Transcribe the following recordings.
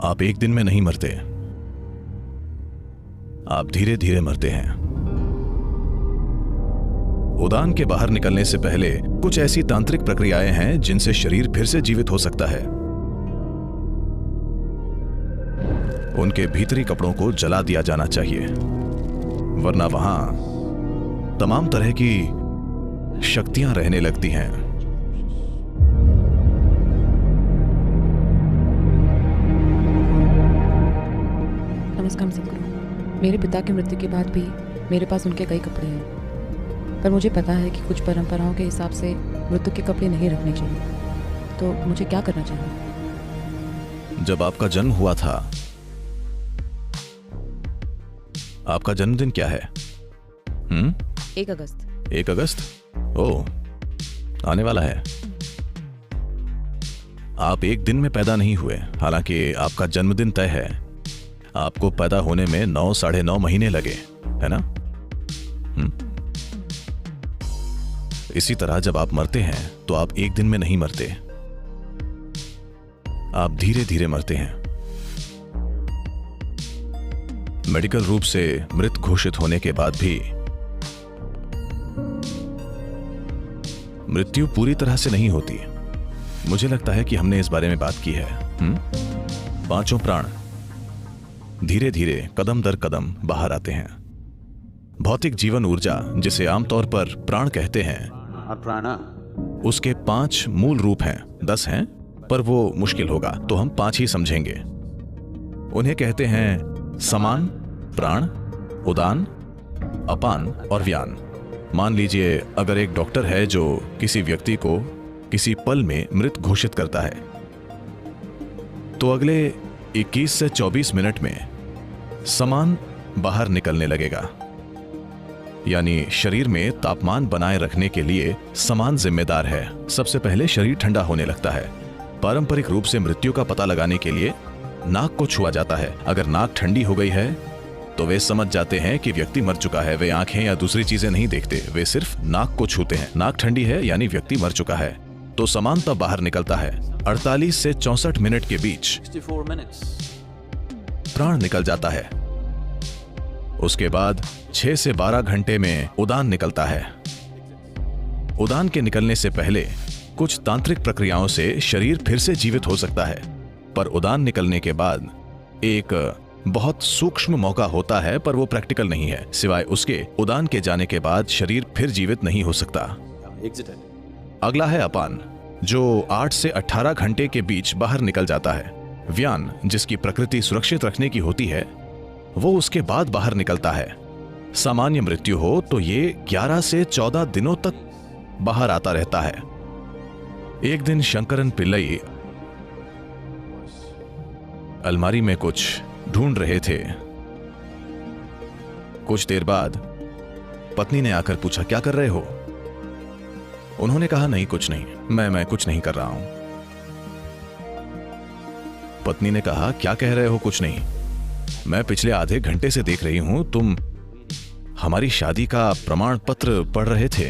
आप एक दिन में नहीं मरते, आप धीरे धीरे मरते हैं। उड़ान के बाहर निकलने से पहले कुछ ऐसी तांत्रिक प्रक्रियाएं हैं जिनसे शरीर फिर से जीवित हो सकता है। उनके भीतरी कपड़ों को जला दिया जाना चाहिए, वरना वहां तमाम तरह की शक्तियां रहने लगती हैं। नमस्कार सदगुरु। मेरे पिता की मृत्यु के बाद भी मेरे पास उनके कई कपड़े हैं, पर मुझे पता है कि कुछ परंपराओं के हिसाब से मृत्यु के कपड़े नहीं रखने चाहिए। तो मुझे क्या करना चाहिए? जब आपका जन्म हुआ था, आपका जन्मदिन क्या है? 1 अगस्त। 1 अगस्त? ओह, आने वाला है। आप एक दिन में पैदा नहीं हुए, हालांकि आपका जन्मदिन तय है। आपको पैदा होने में 9 साढ़े 9 महीने लगे, है ना? इसी तरह जब आप मरते हैं तो आप एक दिन में नहीं मरते, आप धीरे धीरे मरते हैं। मेडिकल रूप से मृत घोषित होने के बाद भी मृत्यु पूरी तरह से नहीं होती। मुझे लगता है कि हमने इस बारे में बात की है। 5 प्राण धीरे धीरे कदम दर कदम बाहर आते हैं। भौतिक जीवन ऊर्जा, जिसे आमतौर पर प्राण कहते हैं, उसके 5 मूल रूप हैं। 10 हैं, पर वो मुश्किल होगा, तो हम 5 ही समझेंगे। उन्हें कहते हैं समान, प्राण, उदान, अपान और व्यान। मान लीजिए अगर एक डॉक्टर है जो किसी व्यक्ति को किसी पल में मृत घोषित करता है, तो अगले 21 से 24 मिनट में समान बाहर निकलने लगेगा। यानी शरीर में तापमान बनाए रखने के लिए समान जिम्मेदार है। सबसे पहले शरीर ठंडा होने लगता है। पारंपरिक रूप से मृत्यु का पता लगाने के लिए नाक को छुआ जाता है। अगर नाक ठंडी हो गई है तो वे समझ जाते हैं कि व्यक्ति मर चुका है। वे आंखें या दूसरी चीजें नहीं देखते, वे सिर्फ नाक को छूते हैं। नाक ठंडी है यानी व्यक्ति मर चुका है, तो समान तब बाहर निकलता है। 48 से 64 मिनट के बीच प्राण निकल जाता है। उसके बाद 6 से 12 घंटे में उड़ान निकलता है। उड़ान के निकलने से पहले कुछ तांत्रिक प्रक्रियाओं से शरीर फिर से जीवित हो सकता है, पर उड़ान निकलने के बाद एक बहुत सूक्ष्म मौका होता है, पर वो प्रैक्टिकल नहीं है। सिवाय उसके उड़ान के जाने के बाद शरीर फिर जीवित नहीं हो सकता। अगला है अपान, जो 8 से 18 घंटे के बीच बाहर निकल जाता है। व्यान, जिसकी प्रकृति सुरक्षित रखने की होती है, वो उसके बाद बाहर निकलता है। सामान्य मृत्यु हो तो ये 11 से 14 दिनों तक बाहर आता रहता है। एक दिन शंकरन पिल्लई अलमारी में कुछ ढूंढ रहे थे। कुछ देर बाद पत्नी ने आकर पूछा, क्या कर रहे हो? उन्होंने कहा, नहीं कुछ नहीं, मैं कुछ नहीं कर रहा हूं। पत्नी ने कहा, क्या कह रहे हो कुछ नहीं? मैं पिछले आधे घंटे से देख रही हूं, तुम हमारी शादी का प्रमाण पत्र पढ़ रहे थे,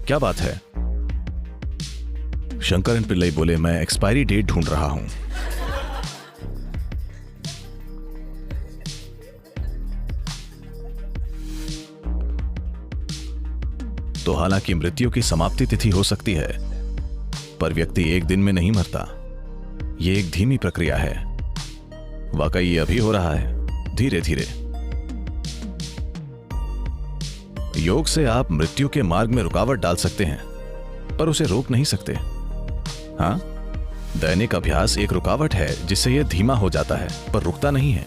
क्या बात है? शंकरन पिल्लई बोले, मैं एक्सपायरी डेट ढूंढ रहा हूं। तो हालांकि मृत्यु की समाप्ति तिथि हो सकती है, पर व्यक्ति एक दिन में नहीं मरता। यह एक धीमी प्रक्रिया है। वाकई ये अभी हो रहा है, धीरे धीरे। योग से आप मृत्यु के मार्ग में रुकावट डाल सकते हैं, पर उसे रोक नहीं सकते। हाँ, दैनिक अभ्यास एक रुकावट है जिससे यह धीमा हो जाता है, पर रुकता नहीं है।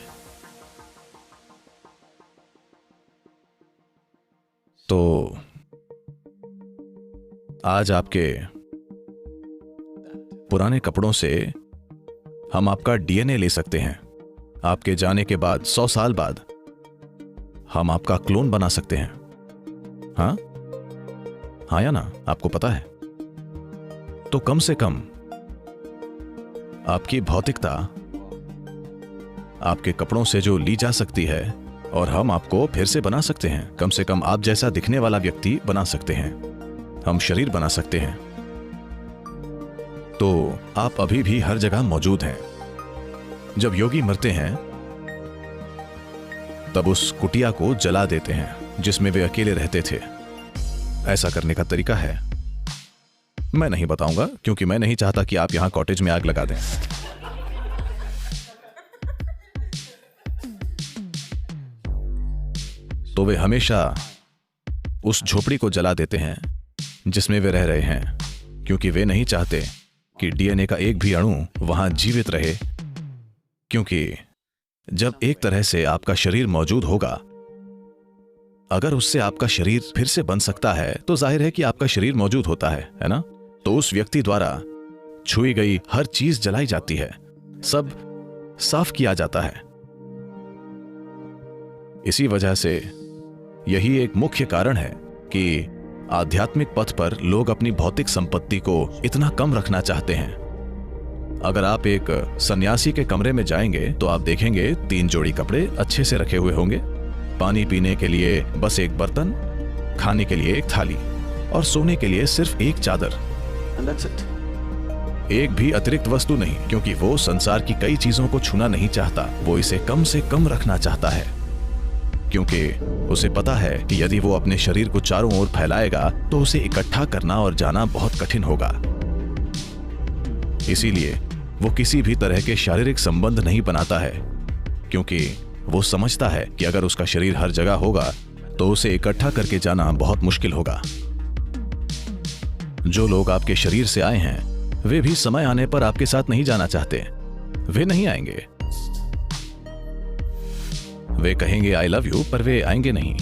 तो आज आपके पुराने कपड़ों से हम आपका डीएनए ले सकते हैं। आपके जाने के बाद 100 साल बाद हम आपका क्लोन बना सकते हैं। हाँ हाँ या ना? आपको पता है? तो कम से कम आपकी भौतिकता आपके कपड़ों से जो ली जा सकती है, और हम आपको फिर से बना सकते हैं। कम से कम आप जैसा दिखने वाला व्यक्ति बना सकते हैं। हम शरीर बना सकते हैं। तो आप अभी भी हर जगह मौजूद हैं। जब योगी मरते हैं तब उस कुटिया को जला देते हैं जिसमें वे अकेले रहते थे। ऐसा करने का तरीका है, मैं नहीं बताऊंगा क्योंकि मैं नहीं चाहता कि आप यहां कॉटेज में आग लगा दें। तो वे हमेशा उस झोपड़ी को जला देते हैं जिसमें वे रह रहे हैं, क्योंकि वे नहीं चाहते कि डीएनए का एक भी अणु वहां जीवित रहे। क्योंकि जब एक तरह से आपका शरीर मौजूद होगा, अगर उससे आपका शरीर फिर से बन सकता है तो जाहिर है कि आपका शरीर मौजूद होता है ना? तो उस व्यक्ति द्वारा छुई गई हर चीज जलाई जाती है, सब साफ किया जाता है। इसी वजह से यही एक मुख्य कारण है कि आध्यात्मिक पथ पर लोग अपनी भौतिक संपत्ति को इतना कम रखना चाहते हैं। अगर आप एक सन्यासी के कमरे में जाएंगे तो आप देखेंगे 3 जोड़ी कपड़े अच्छे से रखे हुए होंगे, पानी पीने के लिए बस एक बर्तन, खाने के लिए एक थाली और सोने के लिए सिर्फ एक चादर। एक भी अतिरिक्त वस्तु नहीं, क्योंकि वो संसार की कई चीजों को छूना नहीं चाहता। वो इसे कम से कम रखना चाहता है, क्योंकि उसे पता है कि यदि वो अपने शरीर को चारों ओर फैलाएगा तो उसे इकट्ठा करना और जाना बहुत कठिन होगा। इसीलिए वो किसी भी तरह के शारीरिक संबंध नहीं बनाता है, क्योंकि वो समझता है कि अगर उसका शरीर हर जगह होगा तो उसे इकट्ठा करके जाना बहुत मुश्किल होगा। जो लोग आपके शरीर से आए हैं वे भी समय आने पर आपके साथ नहीं जाना चाहते। वे नहीं आएंगे, वे कहेंगे आई लव यू, पर वे आएंगे नहीं।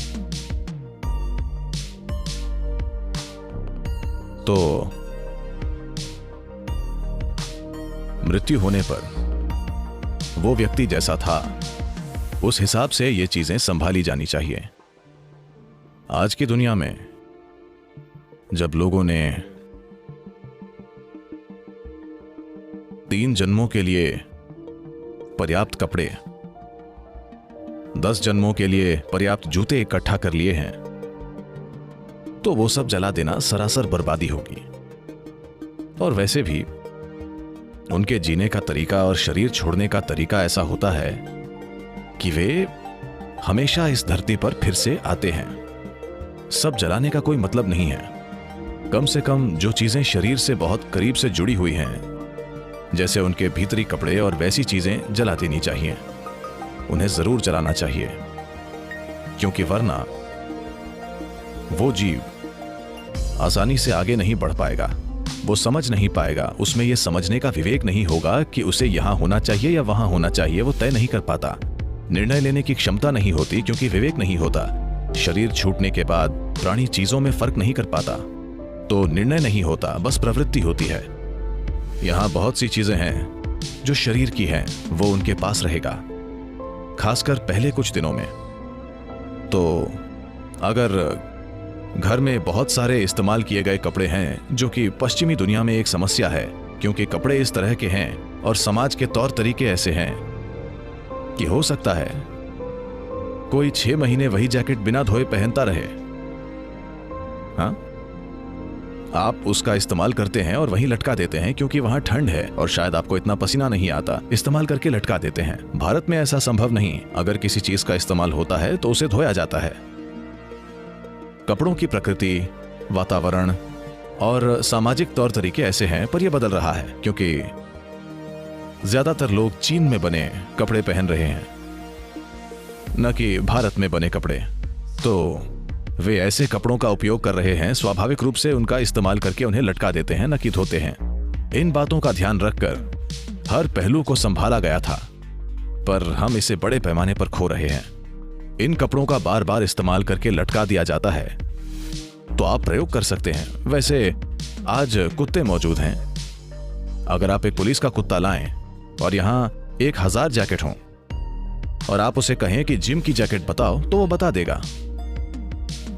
तो मृत्यु होने पर वो व्यक्ति जैसा था उस हिसाब से ये चीजें संभाली जानी चाहिए। आज की दुनिया में जब लोगों ने 3 जन्मों के लिए पर्याप्त कपड़े, 10 जन्मों के लिए पर्याप्त जूते इकट्ठा कर लिए हैं, तो वो सब जला देना सरासर बर्बादी होगी। और वैसे भी उनके जीने का तरीका और शरीर छोड़ने का तरीका ऐसा होता है कि वे हमेशा इस धरती पर फिर से आते हैं। सब जलाने का कोई मतलब नहीं है। कम से कम जो चीजें शरीर से बहुत करीब से जुड़ी हुई हैं, जैसे उनके भीतरी कपड़े और वैसी चीजें जला देनी चाहिए। उन्हें जरूर जलाना चाहिए, क्योंकि वरना वो जीव आसानी से आगे नहीं बढ़ पाएगा। वो समझ नहीं पाएगा, उसमें यह समझने का विवेक नहीं होगा कि उसे यहां होना चाहिए या वहां होना चाहिए। वो तय नहीं कर पाता। निर्णय लेने की क्षमता नहीं होती, क्योंकि विवेक नहीं होता। शरीर छूटने के बाद प्राणी चीजों में फर्क नहीं कर पाता, तो निर्णय नहीं होता, बस प्रवृत्ति होती है। यहां बहुत सी चीजें हैं जो शरीर की हैं, वो उनके पास रहेगा, खासकर पहले कुछ दिनों में। तो अगर घर में बहुत सारे इस्तेमाल किए गए कपड़े हैं, जो कि पश्चिमी दुनिया में एक समस्या है, क्योंकि कपड़े इस तरह के हैं और समाज के तौर तरीके ऐसे हैं कि हो सकता है कोई 6 महीने वही जैकेट बिना धोए पहनता रहे। हाँ, आप उसका इस्तेमाल करते हैं और वहीं लटका देते हैं, क्योंकि वहां ठंड है और शायद आपको इतना पसीना नहीं आता। इस्तेमाल करके लटका देते हैं। भारत में ऐसा संभव नहीं। अगर किसी चीज का इस्तेमाल होता है तो उसे धोया जाता है। कपड़ों की प्रकृति, वातावरण और सामाजिक तौर तरीके ऐसे हैं, पर यह बदल रहा है, क्योंकि ज्यादातर लोग चीन में बने कपड़े पहन रहे हैं, न कि भारत में बने कपड़े। तो वे ऐसे कपड़ों का उपयोग कर रहे हैं, स्वाभाविक रूप से उनका इस्तेमाल करके उन्हें लटका देते हैं, न कि धोते हैं। इन बातों का ध्यान रखकर हर पहलू को संभाला गया था, पर हम इसे बड़े पैमाने पर खो रहे हैं। इन कपड़ों का बार बार इस्तेमाल करके लटका दिया जाता है। तो आप प्रयोग कर सकते हैं। वैसे आज कुत्ते मौजूद हैं। अगर आप एक पुलिस का कुत्ता लाएं और यहां 1000 जैकेट हों और आप उसे कहें कि जिम की जैकेट बताओ, तो वो बता देगा।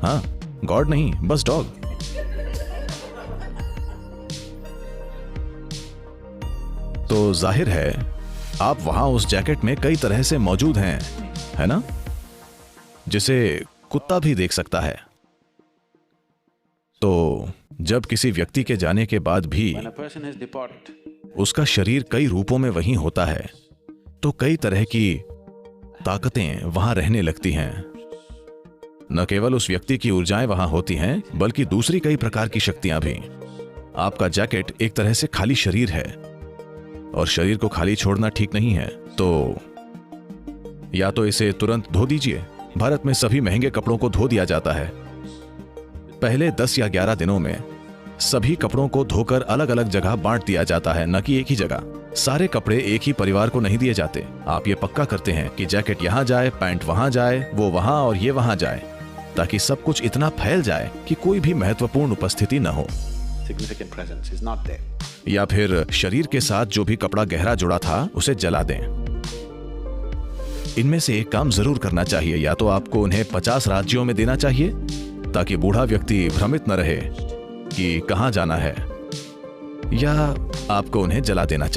हाँ, गॉड नहीं, बस डॉग। तो जाहिर है आप वहां उस जैकेट में कई तरह से मौजूद हैं, है ना, जिसे कुत्ता भी देख सकता है। तो जब किसी व्यक्ति के जाने के बाद भी उसका शरीर कई रूपों में वहीं होता है, तो कई तरह की ताकतें वहां रहने लगती हैं। न केवल उस व्यक्ति की ऊर्जाएं वहां होती हैं, बल्कि दूसरी कई प्रकार की शक्तियां भी। आपका जैकेट एक तरह से खाली शरीर है, और शरीर को खाली छोड़ना ठीक नहीं है। तो या तो इसे तुरंत धो दीजिए। भारत में सभी महंगे कपड़ों को धो दिया जाता है। पहले 10 या 11 दिनों में सभी कपड़ों को धोकर अलग अलग जगह बांट दिया जाता है, न कि एक ही जगह। सारे कपड़े एक ही परिवार को नहीं दिए जाते। आप ये पक्का करते हैं कि जैकेट यहां जाए, पैंट वहां जाए, वो वहां और ये वहां जाए, ताकि सब कुछ इतना फैल जाए कि कोई भी महत्वपूर्ण उपस्थिति न हो। Significant presence is not there. या फिर शरीर के साथ जो भी कपड़ा गहरा जुड़ा था उसे जला दें। इनमें से एक काम जरूर करना चाहिए। या तो आपको उन्हें 50 राज्यों में देना चाहिए, ताकि बूढ़ा व्यक्ति भ्रमित न रहे कि कहां जाना है, या आपको उन्हें जला देना चाहिए।